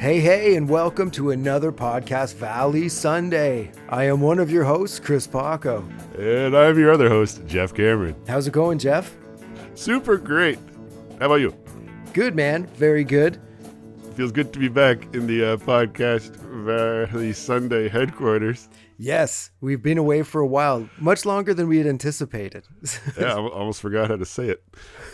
Hey, and welcome to another Podcast Valley Sunday. I am one of your hosts, Chris Paco. And I'm your other host, Jeff Cameron. How's it going, Jeff? Super great. How about you? Good, man. Very good. Feels good to be back in the Podcast Valley Sunday headquarters. Yes, we've been away for a while, much longer than we had anticipated. Yeah, I almost forgot how to say it.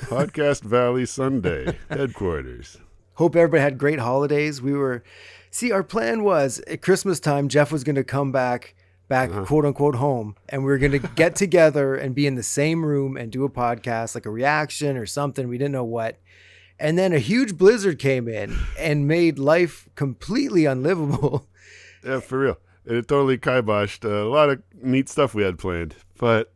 Podcast Valley Sunday headquarters. Hope everybody had great holidays. Our plan was at Christmas time, Jeff was going to come back quote unquote home, and we were going to get together and be in the same room and do a podcast, like a reaction or something. We didn't know what. And then a huge blizzard came in and made life completely unlivable. Yeah, for real. And it totally kiboshed a lot of neat stuff we had planned, but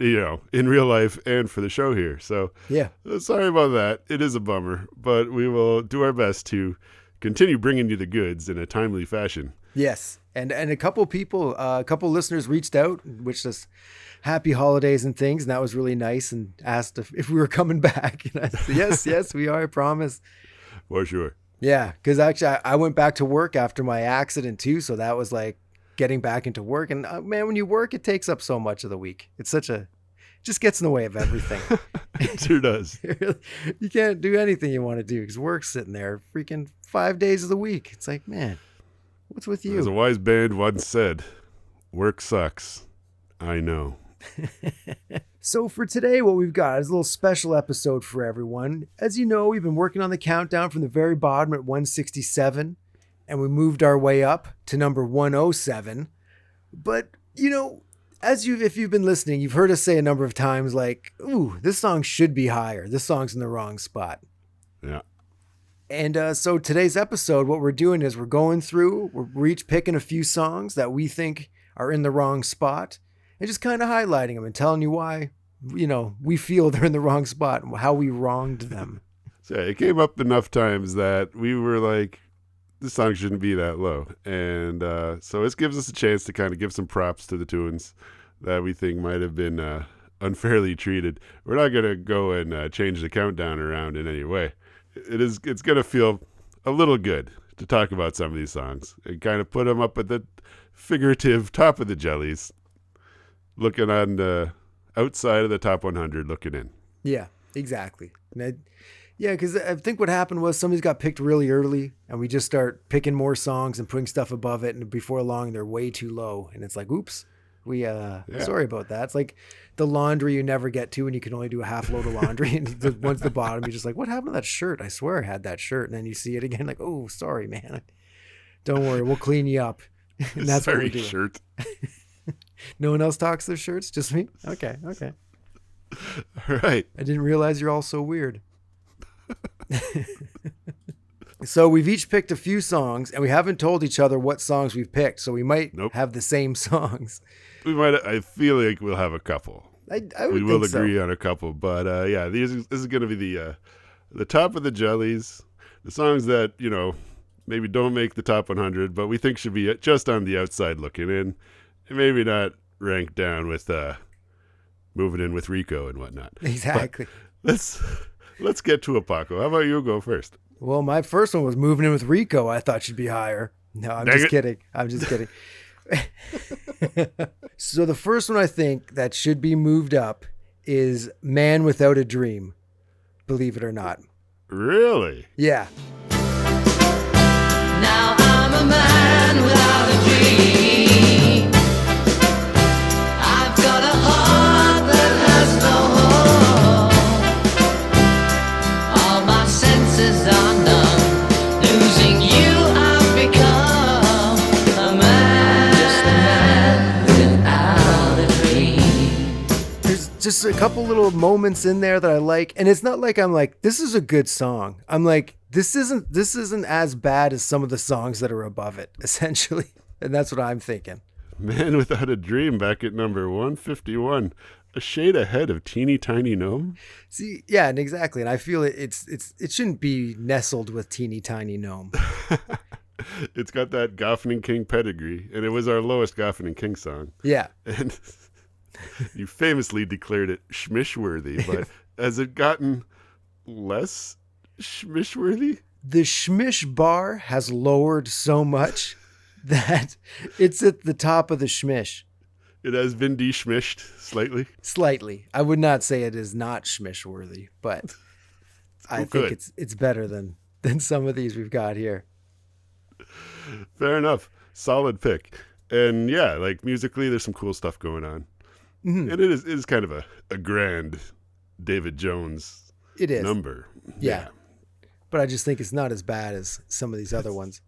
in real life and for the show here. So yeah, sorry about that. It is a bummer, but we will do our best to continue bringing you the goods in a timely fashion. Yes. And a couple people, a couple listeners reached out, wished us happy holidays and things. And that was really nice, and asked if we were coming back. And I said, yes, we are. I promise. For sure. Yeah, because actually I went back to work after my accident too, so that was like getting back into work. And man, when you work, it takes up so much of the week. Just gets in the way of everything. It sure does. You can't do anything you want to do because work's sitting there freaking 5 days of the week. It's like, man, what's with you? As a wise band once said, work sucks. I know. So for today, what we've got is a little special episode for everyone. As you know, we've been working on the countdown from the very bottom at 167, and we moved our way up to number 107. But, if you've been listening, you've heard us say a number of times like, ooh, this song should be higher. This song's in the wrong spot. Yeah. And so today's episode, what we're doing is we're each picking a few songs that we think are in the wrong spot, and just kind of highlighting them and telling you why, we feel they're in the wrong spot and how we wronged them. So it came up enough times that we were like, this song shouldn't be that low. And so it gives us a chance to kind of give some props to the tunes that we think might have been unfairly treated. We're not going to go and change the countdown around in any way. It's going to feel a little good to talk about some of these songs and kind of put them up at the figurative top of the jellies, looking on the outside of the top 100, looking in. Yeah, exactly. Because I think what happened was somebody's got picked really early, and we just start picking more songs and putting stuff above it, and before long, they're way too low. And it's like, oops, sorry about that. It's like the laundry you never get to, and you can only do a half load of laundry. And once the bottom, you're just like, what happened to that shirt? I swear I had that shirt. And then you see it again, like, oh, sorry, man. Don't worry, we'll clean you up. And that's sorry, what we do. Shirt. No one else talks their shirts? Just me? Okay. All right. I didn't realize you're all so weird. So we've each picked a few songs, and we haven't told each other what songs we've picked, so we might have the same songs. We might. I feel like we'll have a couple. We will agree on a couple, but this is going to be the top of the jellies, the songs that maybe don't make the top 100, but we think should be just on the outside looking in, and maybe not ranked down with moving in with Rico and whatnot. Exactly. But let's get to it, Paco. How about you go first? Well, my first one was moving in with Rico. I thought should be higher. No, I'm just kidding. So the first one I think that should be moved up is Man Without a Dream, believe it or not. Really? Yeah. Now I'm a man without a dream. I've got a heart that has no home. All my senses are numb. Losing you, I've become a man without a dream. There's just a couple little moments in there that I like, and it's not like I'm like, this is a good song. I'm like, this isn't as bad as some of the songs that are above it, essentially. And that's what I'm thinking. Man Without a Dream back at number 151. A shade ahead of Teeny Tiny Gnome. See, yeah, and exactly. And I feel it shouldn't be nestled with Teeny Tiny Gnome. It's got that Goffin and King pedigree, and it was our lowest Goffin and King song. Yeah. And you famously declared it schmishworthy, but has it gotten less schmishworthy? The Schmish bar has lowered so much that it's at the top of the Schmish. It has been de-schmished slightly. Slightly. I would not say it is not Schmish worthy, but I think good. it's better than some of these we've got here. Fair enough. Solid pick. And yeah, like musically, there's some cool stuff going on. Mm-hmm. And it is kind of a grand David Jones It is. number. Yeah. But I just think it's not as bad as some of these other ones.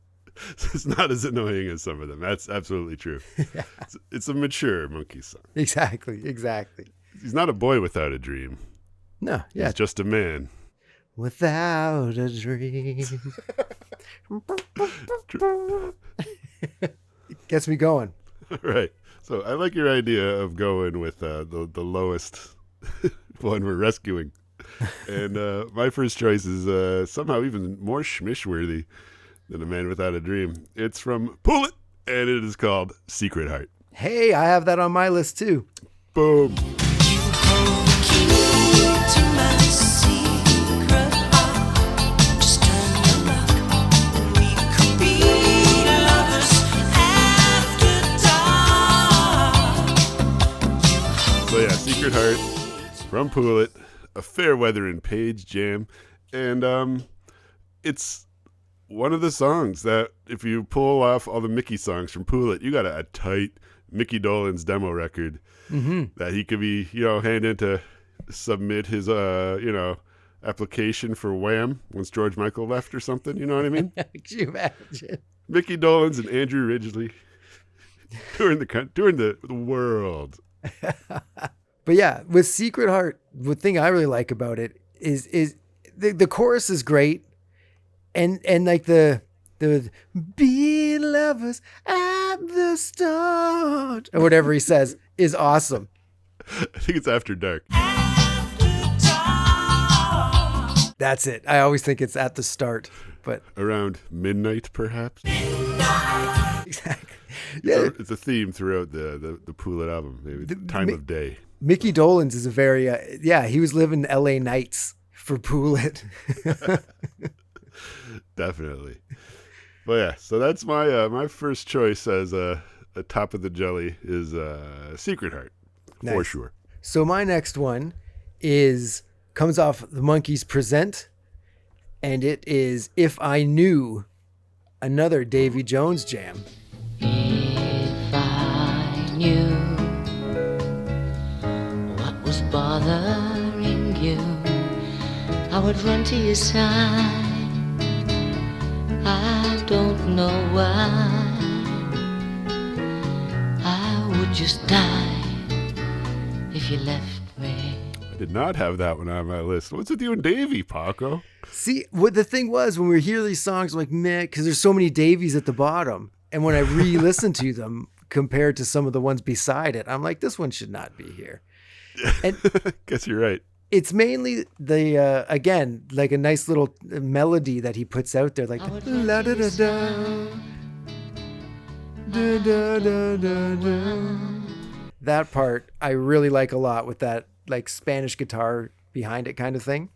It's not as annoying as some of them. That's absolutely true. Yeah. It's a mature Monkees song. Exactly. He's not a boy without a dream. No, yeah. He's just a man. Without a dream. It gets me going. Right. So I like your idea of going with the lowest one we're rescuing. And my first choice is somehow even more Schmish worthy than A Man Without a Dream. It's from Pull It, and it is called Secret Heart. Hey, I have that on my list too. Boom. So yeah, Secret Heart from Pull It, a Fairweather and Page jam. And it's one of the songs that if you pull off all the Mickey songs from Pull It, you got a tight Mickey Dolenz demo record that he could be, hand in to submit his, application for Wham once George Michael left or something. You know what I mean? Could you imagine? Mickey Dolenz and Andrew Ridgeley touring the world. But yeah, with Secret Heart, the thing I really like about it is the chorus is great, and like the be lovers at the start or whatever he says is awesome. I think it's After Dark. That's it. I always think it's at the start, but Around midnight, perhaps. exactly. Yeah, It's a theme throughout the Pull It album, maybe the time of day. Mickey Dolenz is a very he was living LA nights for Pull It. Definitely. But yeah, so that's my first choice as a top of the jelly is Secret Heart, for Nice. sure. So my next one comes off the Monkees Present, and it is If I Knew, another Davy Jones jam. If I knew what was bothering you, I would run to your side. I don't know why. I would just die if you left me. I did not have that one on my list. What's with you and Davey, Paco? See, what the thing was when we hear these songs, I'm like, man, because there's so many Davies at the bottom. And when I re-listen to them compared to some of the ones beside it, I'm like, this one should not be here. And Guess you're right. it's mainly the, again, like a nice little melody that he puts out there, like I would la run da to your da da da da da da. That part I really like a lot with that like Spanish guitar behind it kind of thing.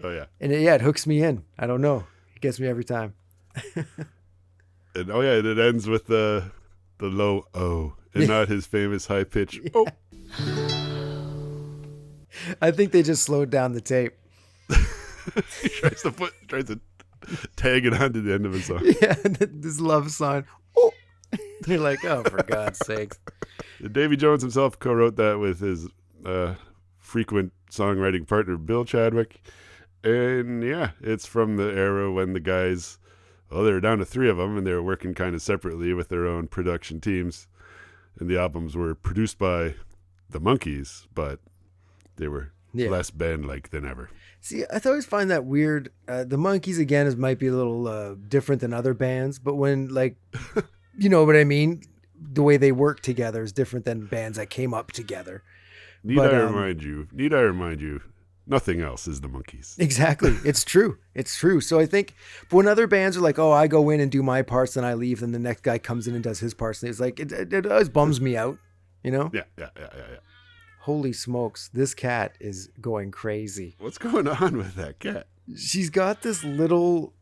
Oh yeah. And it hooks me in. I don't know. It gets me every time. And oh yeah, and it ends with the low O and not his famous high pitch. Oh. I think they just slowed down the tape. He tries to tag it onto the end of a song. Yeah, this love song. Oh. You're like, oh, for God's sakes. Davy Jones himself co-wrote that with his frequent songwriting partner Bill Chadwick. And yeah, it's from the era when the guys, they were down to 3 of them and they were working kind of separately with their own production teams. And the albums were produced by the Monkees, but they were less band-like than ever. See, I always find that weird. The Monkees, again, might be a little different than other bands, but when, like, you know what I mean? The way they work together is different than bands that came up together. Need I remind you, nothing else is the Monkees. Exactly. It's true. It's true. So I think when other bands are like, oh, I go in and do my parts, then I leave, then the next guy comes in and does his parts. And it's like, it always bums me out, you know? Yeah. Holy smokes. This cat is going crazy. What's going on with that cat? She's got this little,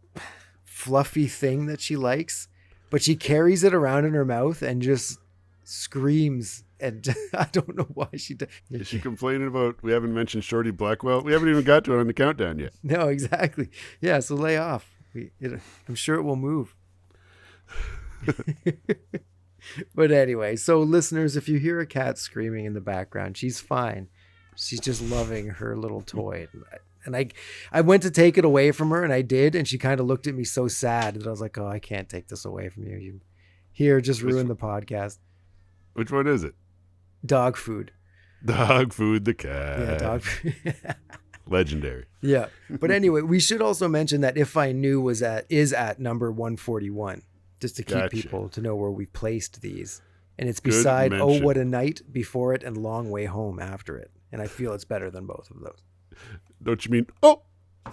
fluffy thing that she likes, but she carries it around in her mouth and just screams. And I don't know why she does. Is she complaining about we haven't mentioned Shorty Blackwell? We haven't even got to it on the countdown yet. No, exactly. Yeah, so lay off. I'm sure it will move. But anyway, so listeners, if you hear a cat screaming in the background, she's fine. She's just loving her little toy. And I went to take it away from her, and I did, and she kind of looked at me so sad that I was like, oh, I can't take this away from you. You here, just ruin the podcast. Which one is it? Dog food. Dog food the cat. Yeah, dog food. Legendary. Yeah. But anyway, we should also mention that If I Knew is at number 141, just to keep people to know where we placed these. And it's beside Oh What a Night before it and Long Way Home after it. And I feel it's better than both of those. Don't you mean, oh,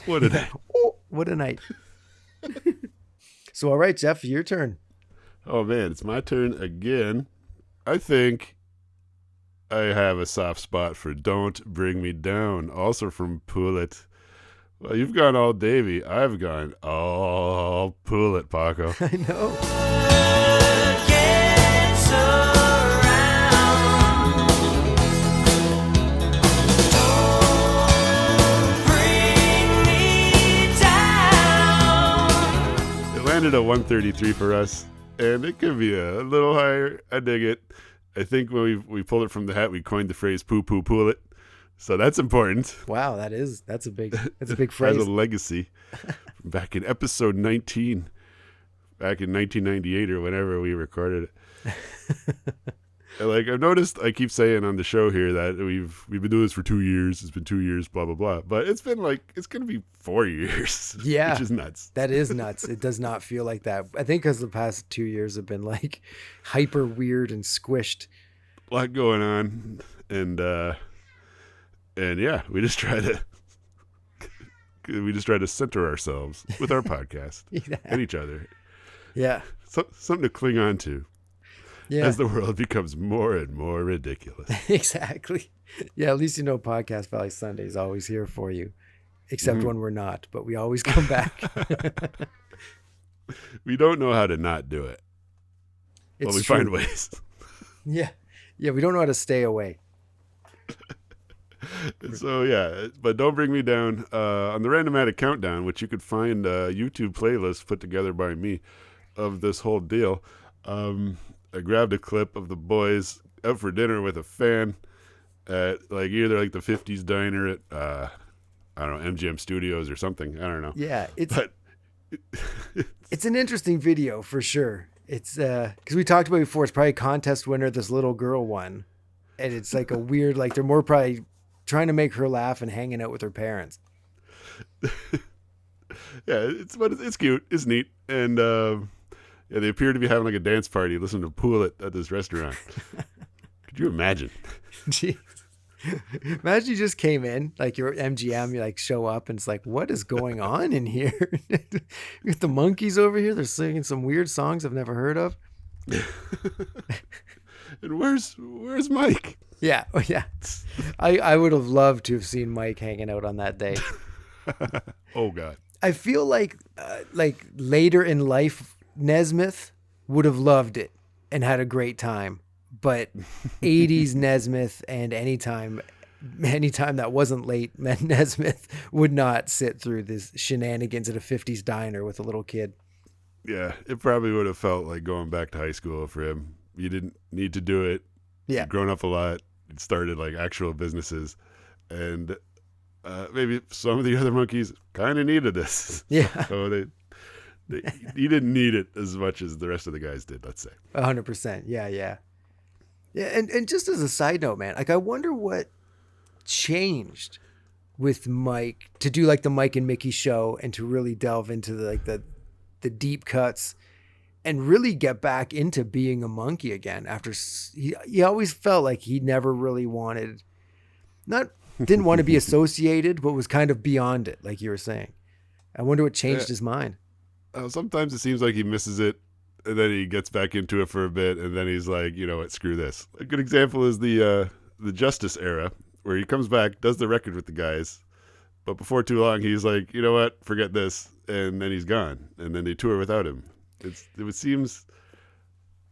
what a night. Oh, what a night. So, all right, Jeff, your turn. Oh, man, it's my turn again. I think I have a soft spot for Don't Bring Me Down, also from Pull It. Well, you've gone all Davey. I've gone all Pull It, Paco. I know. It landed at 133 for us, and it could be a little higher. I dig it. I think when we pulled it from the hat, we coined the phrase "poo poo pull it," so that's important. Wow, that's a big phrase. As a legacy, back in episode 19, back in 1998 or whenever we recorded it. And like I've noticed, I keep saying on the show here that we've been doing this for 2 years. It's been 2 years, blah blah blah. But it's been it's gonna be 4 years. Yeah, which is nuts. That is nuts. It does not feel like that. I think because the past 2 years have been hyper weird and squished. A lot going on, and yeah, we just try to center ourselves with our podcast and each other. Yeah, something to cling on to. Yeah. As the world becomes more and more ridiculous. Exactly. Yeah, at least you know Podcast Valley Sunday is always here for you, except when we're not, but we always come back. We don't know how to not do it. But we find ways. Yeah. Yeah, we don't know how to stay away. So, yeah, but Don't Bring Me Down. On the Randomatic Countdown, which you could find a YouTube playlist put together by me of this whole deal, I grabbed a clip of the boys out for dinner with a fan at either the 50s diner at I don't know, MGM Studios or something. I don't know. Yeah, it's an interesting video for sure. It's because we talked about it before. It's probably a contest winner this little girl won, and it's a weird they're more probably trying to make her laugh and hanging out with her parents. Yeah, it's cute. It's neat, and yeah, they appear to be having a dance party. Listen to Pool at this restaurant. Could you imagine? Jeez. Imagine you just came in, you're at MGM, you show up and it's what is going on in here? With the monkeys over here, they're singing some weird songs I've never heard of. And where's Mike? Yeah. Yeah. I would have loved to have seen Mike hanging out on that day. Oh God. I feel like later in life, Nesmith would have loved it and had a great time, but 80s Nesmith and anytime that wasn't late Nesmith would not sit through this shenanigans at a 50s diner with a little kid. Yeah, it probably would have felt like going back to high school for him. You didn't need to do it. Yeah. You'd grown up a lot. It started actual businesses, and maybe some of the other monkeys kind of needed this. Yeah. So he didn't need it as much as the rest of the guys did, let's say. 100%. Yeah, yeah. Yeah, and just as a side note, man, I wonder what changed with Mike to do the Mike and Mickey show and to really delve into the deep cuts and really get back into being a monkey again after he always felt like he never really didn't want to be associated, but was kind of beyond it, like you were saying. I wonder what changed his mind. Sometimes it seems like he misses it, and then he gets back into it for a bit, and then he's like, you know what, screw this. A good example is the Justice era, where he comes back, does the record with the guys, But before too long, he's like, you know what? Forget this. And then he's gone. And then they tour without him. It seems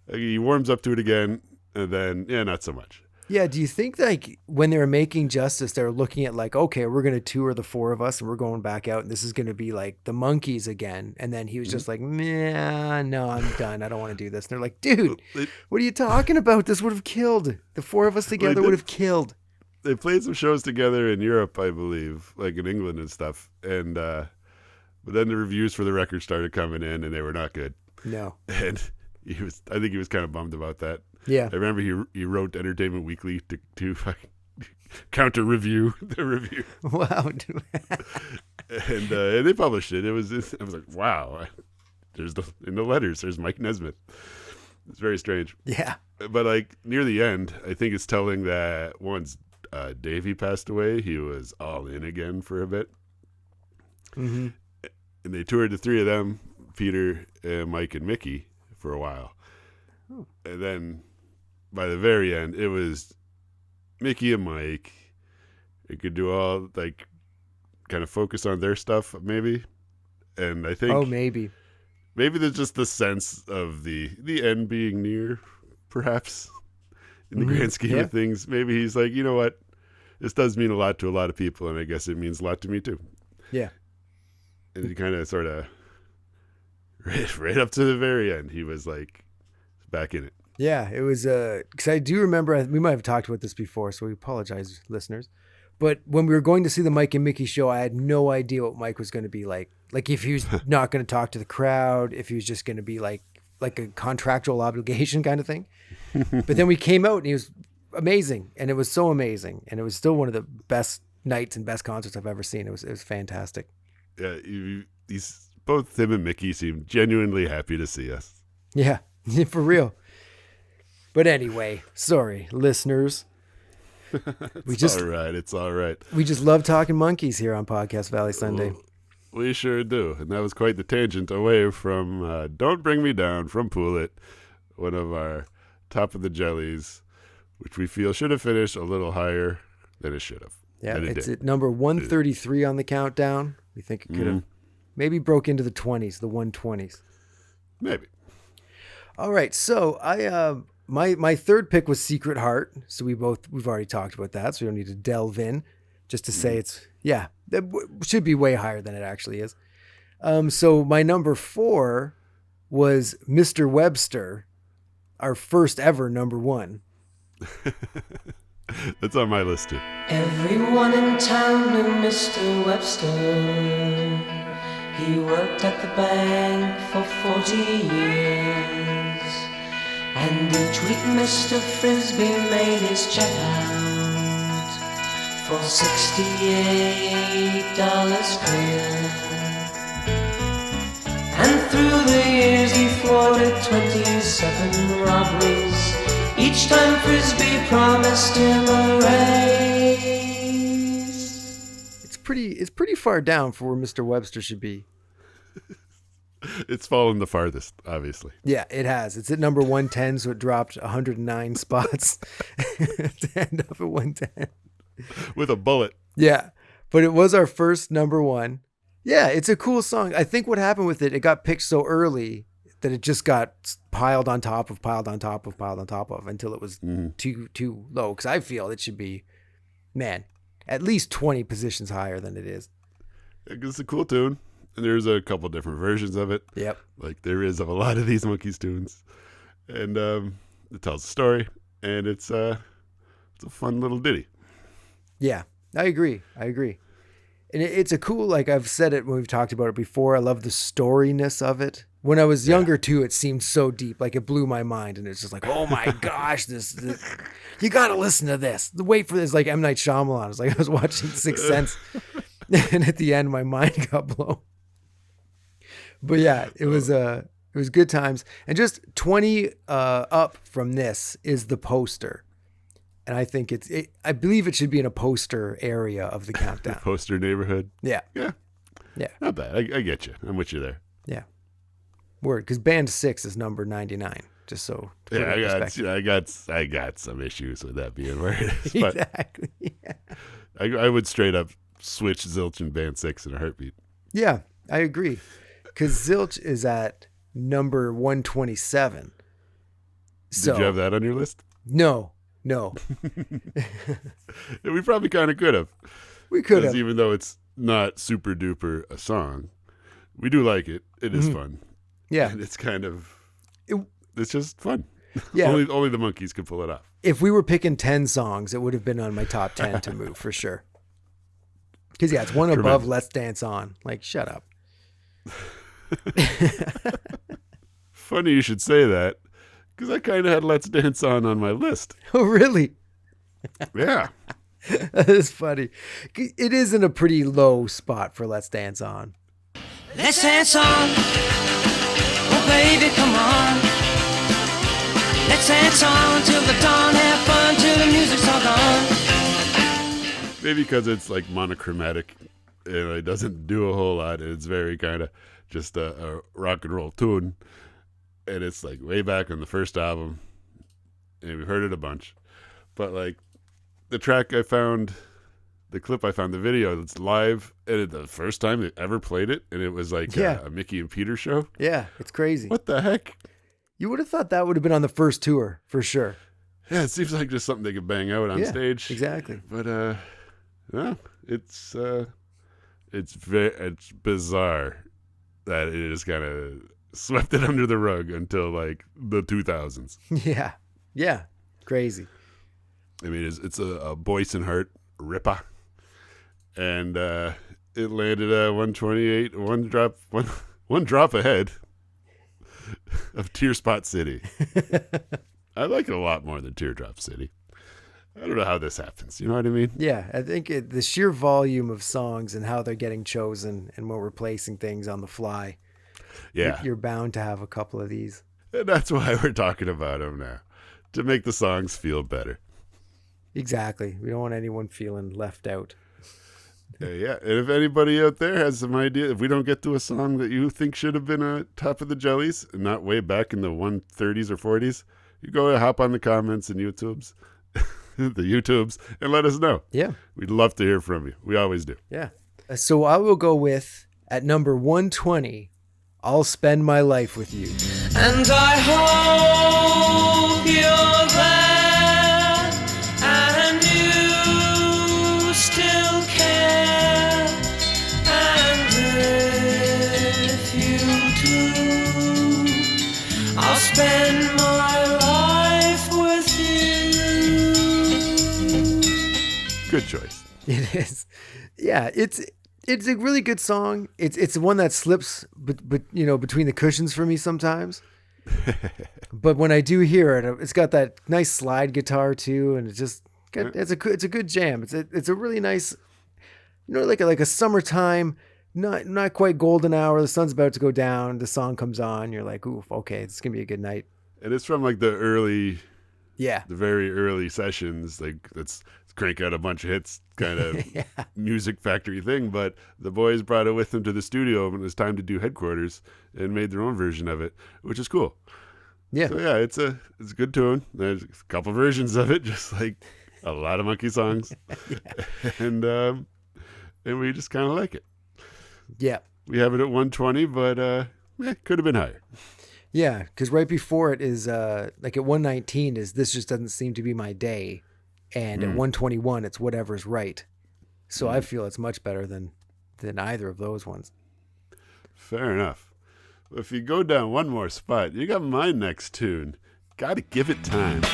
like he warms up to it again. And then, not so much. Yeah, do you think like when they were making Justice, they were looking at like, okay, we're going to tour the four of us and we're going back out and this is going to be like the Monkees again. And then he was just like, nah, no, I'm done. I don't want to do this. And they're like, dude, what are you talking about? This would have killed. The four of us together would have killed. They played some shows together in Europe, I believe, like in England and stuff. And but then the reviews for the record started coming in and they were not good. No. And I think he was kind of bummed about that. Yeah. I remember he wrote Entertainment Weekly to counter review the review. Wow. And they published it. I was like, wow. There's in the letters, there's Mike Nesmith. It's very strange. Yeah. But like near the end, I think it's telling that once Davey passed away, he was all in again for a bit. Mm-hmm. And they toured the three of them, Peter, Mike, and Mickey, for a while. Oh. And then by the very end, it was Mickey and Mike. They could do all, like, kind of focus on their stuff, maybe. And I think... Oh, maybe. Maybe there's just the sense of the end being near, perhaps, in the grand scheme of things. Maybe he's like, you know what? This does mean a lot to a lot of people, and I guess it means a lot to me, too. Yeah. And he kind of sort of, right up to the very end, he was like, back in it. Yeah, it was, because I do remember, we might have talked about this before, so we apologize, listeners. But when we were going to see the Mike and Mickey show, I had no idea what Mike was going to be like. Like if he was not going to talk to the crowd, if he was just going to be like a contractual obligation kind of thing. But then we came out and he was amazing. And it was so amazing. And it was still one of the best nights and best concerts I've ever seen. It was fantastic. Yeah, both him and Mickey seemed genuinely happy to see us. Yeah, for real. But anyway, sorry, listeners. It's all right. We just love talking monkeys here on Podcast Valley Sunday. We sure do. And that was quite the tangent away from Don't Bring Me Down from Pool It, one of our top of the jellies, which we feel should have finished a little higher than it should have. Yeah, it's at number 133 on the countdown. We think it could have maybe broke into the 20s, the 120s. Maybe. All right, so my third pick was Secret Heart. So we've already talked about that, so we don't need to delve in. Just to say that should be way higher than it actually is. So my number 4 was Mr. Webster, our first ever number 1. That's on my list too. Everyone in town knew Mr. Webster. He worked at the bank for 40 years. And each week Mr. Frisbee made his check out for $68 clear. And through the years he thwarted 27 robberies. Each time Frisbee promised him a raise. It's pretty far down for where Mr. Webster should be. It's fallen the farthest, obviously. Yeah, it has. It's at number 110, so it dropped 109 spots to end up at 110. With a bullet. Yeah, but it was our first number 1. Yeah, it's a cool song. I think what happened with it got picked so early that it just got piled on top of until it was too low. Because I feel it should be, at least 20 positions higher than it is. It's a cool tune. And there's a couple different versions of it. Yep. Like there is of a lot of these Monkees tunes. And it tells a story. And it's a fun little ditty. Yeah, I agree. And it's a cool, like I've said it when we've talked about it before, I love the storiness of it. When I was younger too, it seemed so deep, like it blew my mind. And it's just like, oh my gosh, this you got to listen to this. Wait for this, like M. Night Shyamalan. It's like I was watching Sixth Sense. And at the end, my mind got blown. But yeah, it was good times. And just 20 up from this is the poster. And I think I believe it should be in a poster area of the countdown. The poster neighborhood. Yeah. Yeah. Not bad. I get you. I'm with you there. Yeah. Word. Because band 6 is number 99. Just so. Yeah, I got some issues with that being where it is. But exactly. Yeah. I would straight up switch Zilch and Band 6 in a heartbeat. Yeah, I agree. Because Zilch is at number 127. So, Did you have that on your list? No. We probably kind of could have. We could have. Even though it's not super duper a song, we do like it. It is fun. Yeah. And it's kind of, it's just fun. Yeah. Only the monkeys can pull it off. If we were picking 10 songs, it would have been on my top 10 to move for sure. Because, yeah, it's one above Let's Dance On. Like, shut up. Funny you should say that, because I kind of had Let's Dance On my list. Oh, really? Yeah. That is funny. It is in a pretty low spot for Let's Dance On. Let's dance on. Oh, baby, come on. Let's dance on till the dawn. Have fun till the music's all gone. Maybe because it's like monochromatic and it doesn't do a whole lot. It's very kind of just a rock and roll tune. And it's like way back on the first album. And we've heard it a bunch. But like the track I found, the clip I found, the video, it's live. And the first time they ever played it. And it was like a Mickey and Peter show. Yeah, it's crazy. What the heck? You would have thought that would have been on the first tour for sure. Yeah, it seems like just something they could bang out on stage. Exactly. But no, it's bizarre that it just kind of swept it under the rug until like the 2000s. Yeah. Yeah. Crazy. I mean, it's a Boyce and Hart ripper, and it landed at 128, one drop ahead of Tear Spot City. I like it a lot more than Teardrop City. I don't know how this happens. You know what I mean? Yeah, I think the sheer volume of songs and how they're getting chosen and we're replacing things on the fly. Yeah. You're bound to have a couple of these. And that's why we're talking about them now, to make the songs feel better. Exactly. We don't want anyone feeling left out. Yeah. And if anybody out there has some idea, if we don't get to a song that you think should have been a top of the jellies and not way back in the 130s or 40s, you go hop on the comments and YouTubes, and let us know. Yeah. We'd love to hear from you. We always do. Yeah. So I will go with, at number 120, I'll Spend My Life With You. And I hope you're there and you still care. And if you do, I'll spend my life with you. Good choice. It is. Yeah, it's a really good song. It's one that slips but between the cushions for me sometimes. But when I do hear it, it's got that nice slide guitar too, and it's a good jam. It's a really nice, like a summertime, not quite golden hour. The sun's about to go down. The song comes on. You're like, ooh, okay, it's gonna be a good night. And it's from like the very early sessions. Like let's crank out a bunch of hits kind of music factory thing. But the boys brought it with them to the studio when it was time to do Headquarters and made their own version of it, which is cool. Yeah. So yeah, it's a good tune. There's a couple versions of it, just like a lot of Monkey songs. And we just kind of like it. Yeah. We have it at 120, but could have been higher. Yeah, because right before it is like at 119 is This Just Doesn't Seem to Be My Day, and at 121 it's Whatever's Right. So I feel it's much better than either of those ones. Fair enough. If you go down one more spot, you got my next tune. Gotta Give It Time. Baby,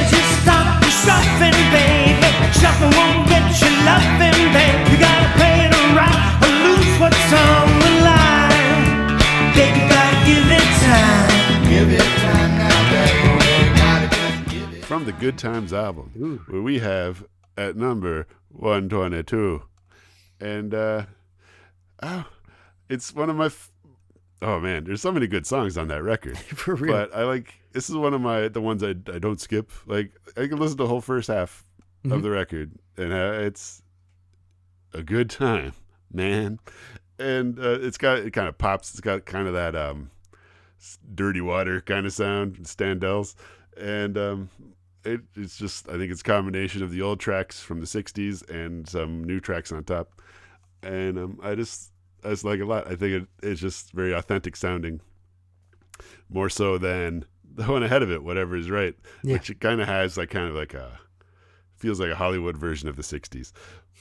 just stop your shuffling, baby. Shuffling won't get you loving, baby. You gotta play it right or lose what's on the line. Baby, gotta give it time. Give it time now, baby. Gotta just give it. From the Good Times album, where we have at number 122. And it's one of my oh man, there's so many good songs on that record. For real. But this is one of the ones I don't skip. Like I can listen to the whole first half of the record, and it's a good time, man. And it kind of pops. It's got kind of that Dirty Water kind of sound, Standells, and It's just, I think it's a combination of the old tracks from the 60s and some new tracks on top. And I just like it a lot. I think it's just very authentic sounding, more so than the one ahead of it, Whatever Is Right, which it kind of has feels like a Hollywood version of the 60s.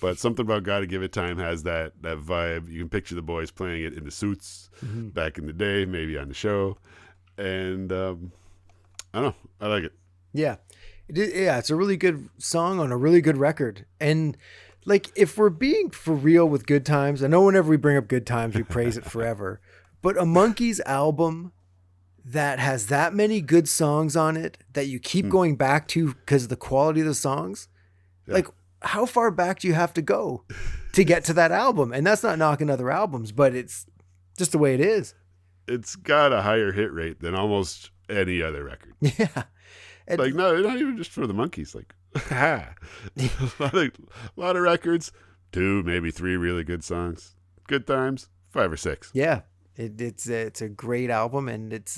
But Something About Gotta Give It Time has that vibe. You can picture the boys playing it in the suits back in the day, maybe on the show. And I don't know. I like it. Yeah. It's a really good song on a really good record. And like, if we're being for real with Good Times, I know whenever we bring up Good Times, we praise it forever. But a Monkees album that has that many good songs on it that you keep going back to because of the quality of the songs, like, how far back do you have to go to get to that album? And that's not knocking other albums, but it's just the way it is. It's got a higher hit rate than almost any other record. Yeah. And like, no, not even just for the Monkees. Like, a lot of records, 2, maybe 3 really good songs. Good Times, 5 or 6. Yeah. It's a great album, and it's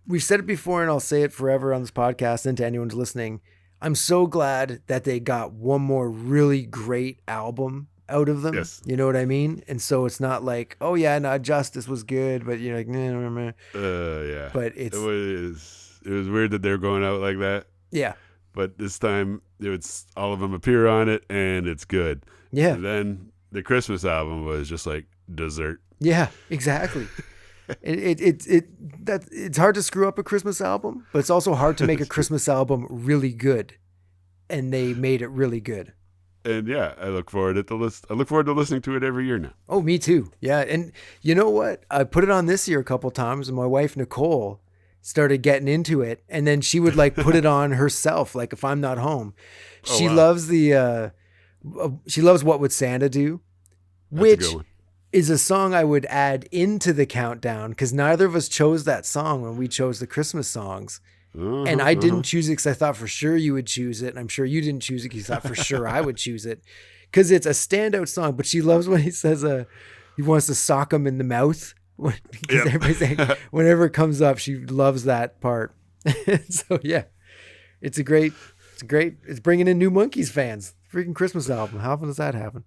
we've said it before, and I'll say it forever on this podcast and to anyone who's listening. I'm so glad that they got one more really great album out of them. Yes. You know what I mean? And so it's not like, oh yeah, no, Justice was good, but you're like, nah. Yeah. But it was weird that they're going out like that. Yeah. But this time it's all of them appear on it, and it's good. Yeah. And then the Christmas album was just like dessert. Yeah, exactly. It's hard to screw up a Christmas album, but it's also hard to make a Christmas album really good. And they made it really good. And yeah, I look forward to listening to it every year now. Oh, me too. Yeah. And you know what? I put it on this year a couple times, and my wife, Nicole, started getting into it. And then she would like put it on herself. Like if I'm not home, she loves she loves What Would Santa Do, which is a song I would add into the countdown, because neither of us chose that song when we chose the Christmas songs. And I didn't choose it because I thought for sure you would choose it. And I'm sure you didn't choose it because you thought for sure I would choose it, because it's a standout song. But she loves when he says he wants to sock him in the mouth. Because everybody's saying, whenever it comes up, she loves that part. So yeah, it's bringing in new Monkees fans. Freaking Christmas album. How often does that happen?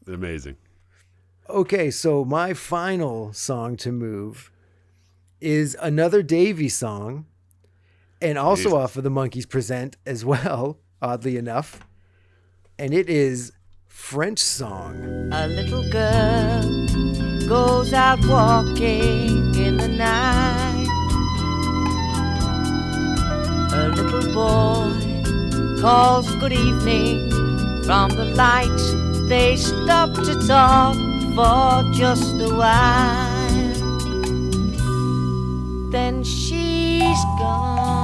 Amazing. Okay, so my final song to move is another Davy song, and also off of the Monkees Present as well, oddly enough. And it is French Song. A little girl goes out walking in the night. A little boy calls good evening from the light. They stop to talk for just a while, then she's gone.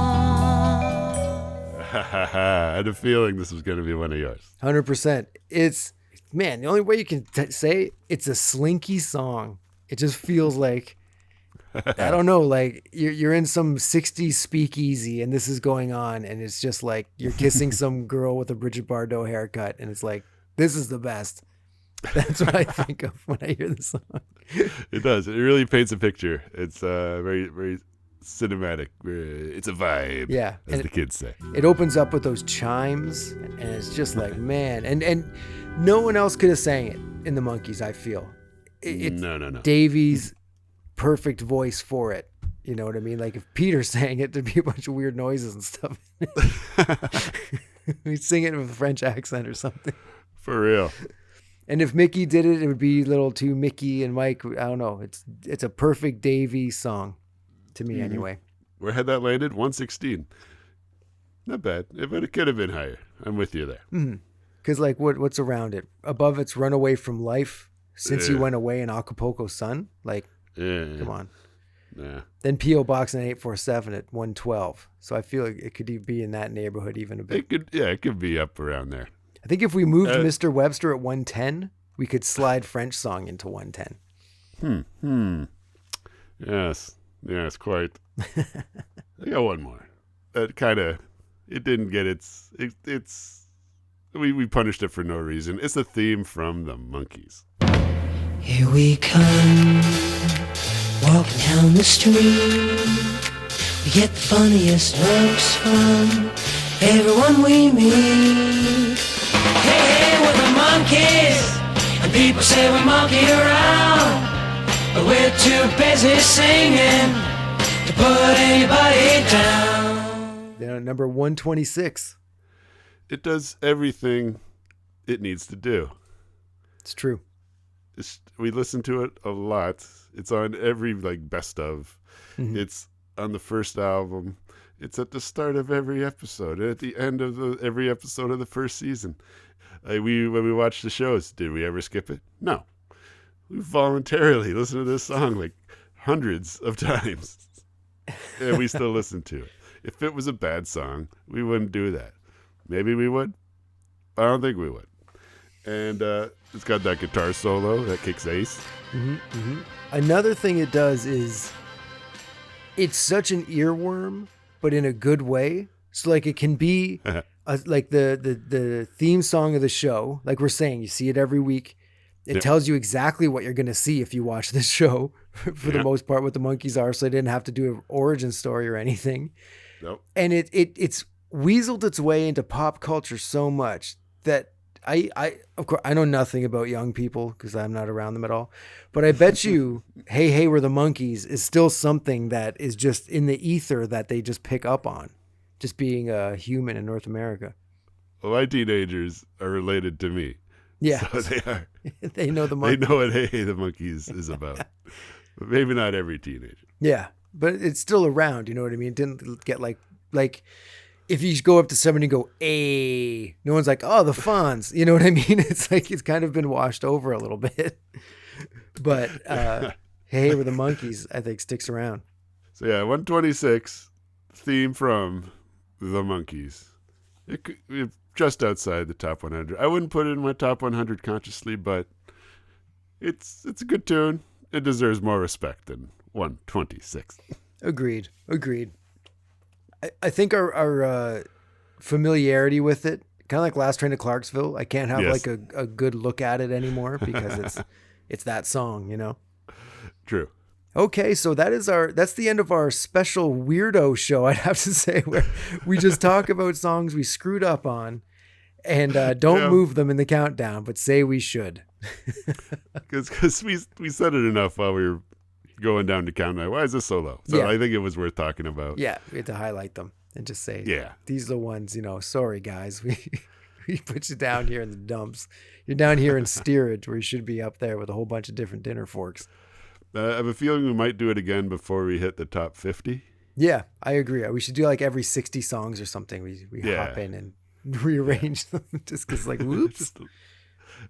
I had a feeling this was going to be one of yours. 100%. It's, man, the only way you can say it's a slinky song. It just feels like, I don't know, like you're in some 60s speakeasy and this is going on, and it's just like you're kissing some girl with a Bridget Bardot haircut, and it's like, this is the best. That's what I think of when I hear the song. It does. It really paints a picture. It's very, very cinematic. It's a vibe. Yeah, as the kids say. It opens up with those chimes, and it's just like, man. And no one else could have sang it in the Monkees, I feel. It's No. Davy's perfect voice for it. You know what I mean? Like if Peter sang it, there'd be a bunch of weird noises and stuff. We'd sing it with a French accent or something. For real. And if Mickey did it, it would be little to Mickey and Mike. I don't know. It's a perfect Davy song to me anyway. Where had that landed? 116. Not bad. But it could have been higher. I'm with you there. Because like what's around it? Above it's Run Away from Life, Since You Went Away, in Acapulco Sun. Like, come on. Yeah. Then P.O. Box 847 at 112. So I feel like it could be in that neighborhood even a bit. It could be up around there. I think if we moved Mr. Webster at 110, we could slide French Song into 110. Yes, quite. I got one more. It didn't get it's we punished it for no reason. It's a theme from the Monkees. Here we come, walking down the street. We get the funniest looks from everyone we meet. Hey, hey, we're the monkeys, and people say we monkey around, but we're too busy singing to put anybody down. They're number 126. It does everything it needs to do. It's true. We listen to it a lot. It's on every best of. Mm-hmm. It's on the first album. It's at the start of every episode. At the end of every episode of the first season. When we watch the shows, did we ever skip it? No. We voluntarily listen to this song hundreds of times. And we still listen to it. If it was a bad song, we wouldn't do that. Maybe we would. I don't think we would. And it's got that guitar solo that kicks ace. Mm-hmm, mm-hmm. Another thing it does is it's such an earworm, but in a good way. So it can be the theme song of the show. Like we're saying, you see it every week. It tells you exactly what you're going to see if you watch this show for the most part, what the Monkees are. So they didn't have to do an origin story or anything. Nope. And it's weaseled its way into pop culture so much that of course I know nothing about young people because I'm not around them at all, but I bet you Hey Hey We're the Monkees is still something that is just in the ether that they just pick up on, just being a human in North America. Well, my teenagers are related to me. Yeah. So they are. They know the Monkees. They know what Hey Hey the Monkees is about. But maybe not every teenager. Yeah, but it's still around, you know what I mean? It didn't get like if you go up to somebody and go, "Hey," no one's like, "Oh, the Fonz." You know what I mean? It's it's kind of been washed over a little bit. But Hey, We're the Monkees, I think, sticks around. So yeah, 126, theme from the Monkees. It's just outside the top 100. I wouldn't put it in my top 100 consciously, but it's a good tune. It deserves more respect than 126. Agreed. I think our familiarity with it, kind of like Last Train to Clarksville, I can't have a good look at it anymore because it's that song, you know? True. Okay, so that's the end of our special weirdo show, I'd have to say, where we just talk about songs we screwed up on and don't move them in the countdown, but say we should. Because we said it enough while we were going down to countdown. Why is this so low? So I think it was worth talking about. Yeah, we had to highlight them and just say, these are the ones, sorry guys, we put you down here in the dumps. You're down here in steerage where you should be up there with a whole bunch of different dinner forks. I have a feeling we might do it again before we hit the top 50. Yeah, I agree. We should do every 60 songs or something. We hop in and rearrange them just because whoops.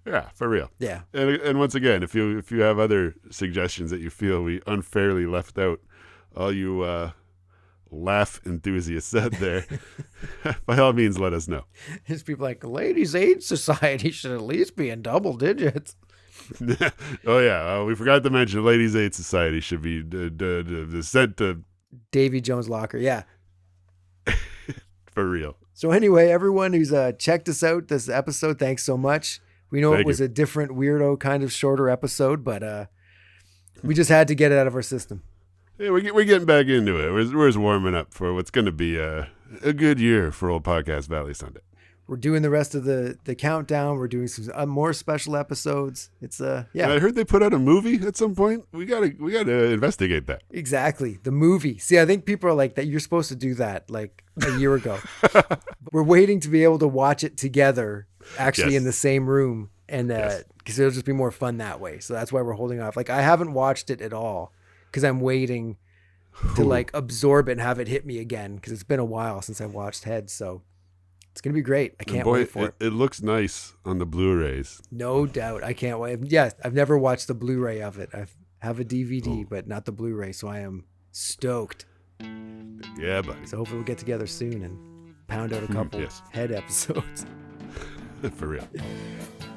Yeah, for real. Yeah. And once again, if you have other suggestions that you feel we unfairly left out, all you laugh enthusiasts out there, by all means, let us know. There's people Ladies Aid Society should at least be in double digits. Oh yeah, we forgot to mention Ladies Aid Society should be sent to Davy Jones' locker. Yeah. For real. So anyway, everyone who's checked us out this episode, thanks so much. We know it was a different weirdo kind of shorter episode, but we just had to get it out of our system. Yeah, we're getting back into it. We're just warming up for what's going to be a good year for Old Podcast Valley Sunday. We're doing the rest of the countdown. We're doing some more special episodes. It's And I heard they put out a movie at some point. We gotta investigate that. Exactly, the movie. See, I think people are like that. You're supposed to do that a year ago. We're waiting to be able to watch it together, actually in the same room, and because it'll just be more fun that way. So that's why we're holding off. I haven't watched it at all because I'm waiting to absorb it and have it hit me again because it's been a while since I watched Head. So. It's going to be great. I can't wait for it. It looks nice on the Blu-rays. No doubt. I can't wait. Yeah, I've never watched the Blu-ray of it. I have a DVD, but not the Blu-ray, so I am stoked. Yeah, buddy. So hopefully we'll get together soon and pound out a couple Head episodes. For real.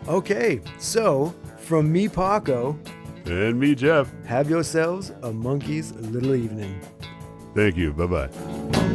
Okay, so from me, Paco. And me, Jeff. Have yourselves a monkey's little evening. Thank you. Bye-bye.